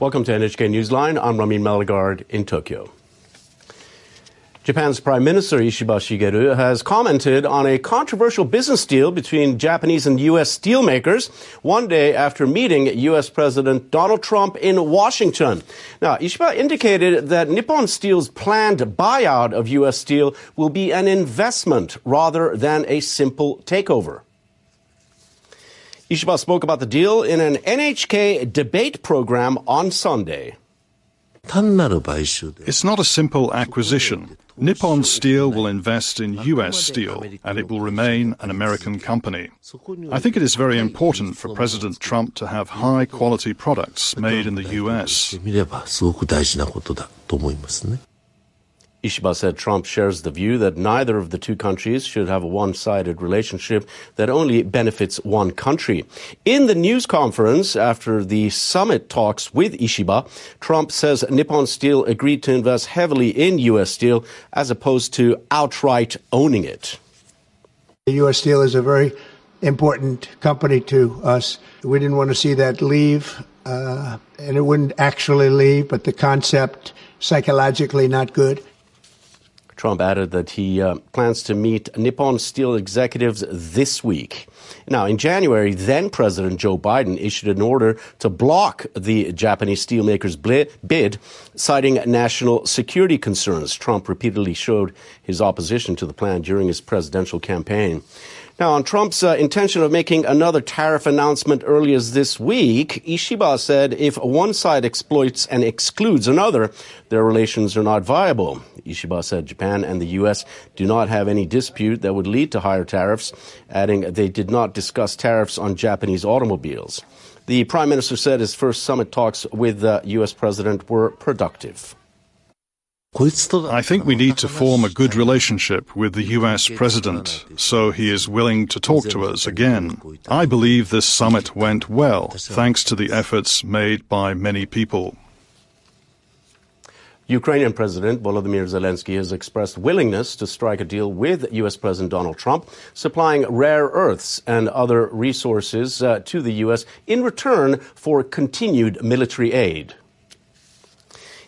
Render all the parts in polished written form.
Welcome to NHK Newsline. I'm Ramin Malagard in Tokyo. Japan's Prime Minister Ishiba Shigeru has commented on a controversial business deal between Japanese and U.S. steelmakers one day after meeting U.S. President Donald Trump in Washington. Now, Ishiba indicated that Nippon Steel's planned buyout of U.S. Steel will be an investment rather than a simple takeover. Ishiba spoke about the deal in an NHK debate program on Sunday. It's not a simple acquisition. Nippon Steel will invest in U.S. Steel, and it will remain an American company. I think it is very important for President Trump to have high-quality products made in the U.S. Ishiba said Trump shares the view that neither of the two countries should have a one-sided relationship that only benefits one country. In the news conference after the summit talks with Ishiba, Trump says Nippon Steel agreed to invest heavily in U.S. Steel as opposed to outright owning it. U.S. Steel is a very important company to us. We didn't want to see that leave, and it wouldn't actually leave, but the concept psychologically not good. Trump added that he plans to meet Nippon Steel executives this week. Now, in January, then-President Joe Biden issued an order to block the Japanese steelmakers' bid, citing national security concerns. Trump repeatedly showed his opposition to the plan during his presidential campaign. Now, on Trump's intention of making another tariff announcement earlier this week, Ishiba said if one side exploits and excludes another, their relations are not viable. Ishiba said Japan and the U.S. do not have any dispute that would lead to higher tariffs, adding they did not discuss tariffs on Japanese automobiles. The Prime Minister said his first summit talks with the U.S. President were productive. I think we need to form a good relationship with the U.S. President, so he is willing to talk to us again. I believe this summit went well, thanks to the efforts made by many people. Ukrainian President Volodymyr Zelensky has expressed willingness to strike a deal with U.S. President Donald Trump, supplying rare earths and other resources to the U.S. in return for continued military aid.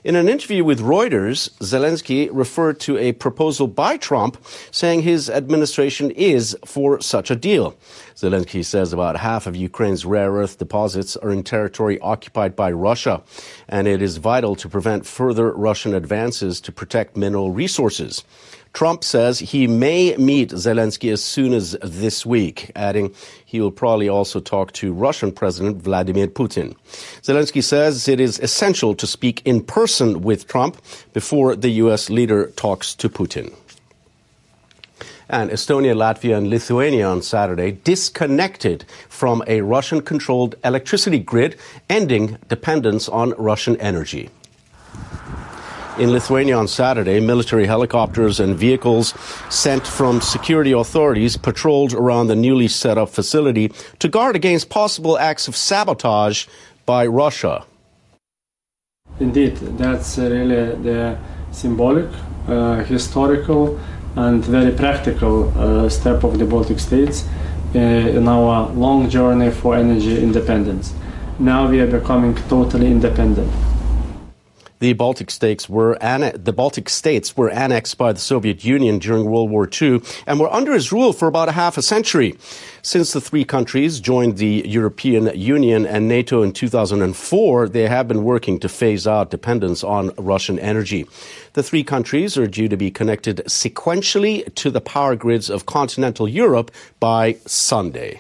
In an interview with Reuters, Zelensky referred to a proposal by Trump, saying his administration is for such a deal. Zelensky says about half of Ukraine's rare earth deposits are in territory occupied by Russia, and it is vital to prevent further Russian advances to protect mineral resources. Trump says he may meet Zelensky as soon as this week, adding he will probably also talk to Russian President Vladimir Putin. Zelensky says it is essential to speak in person with Trump before the U.S. leader talks to Putin. And Estonia, Latvia, and Lithuania on Saturday disconnected from a Russian-controlled electricity grid, ending dependence on Russian energy. In Lithuania on Saturday, military helicopters and vehicles sent from security authorities patrolled around the newly set up facility to guard against possible acts of sabotage by Russia. Indeed, that's really the symbolic, historical, and very practical step of the Baltic states in our long journey for energy independence. Now we are becoming totally independent. The Baltic states were annexed by the Soviet Union during World War II and were under his rule for about half a century. Since the three countries joined the European Union and NATO in 2004, they have been working to phase out dependence on Russian energy. The three countries are due to be connected sequentially to the power grids of continental Europe by Sunday.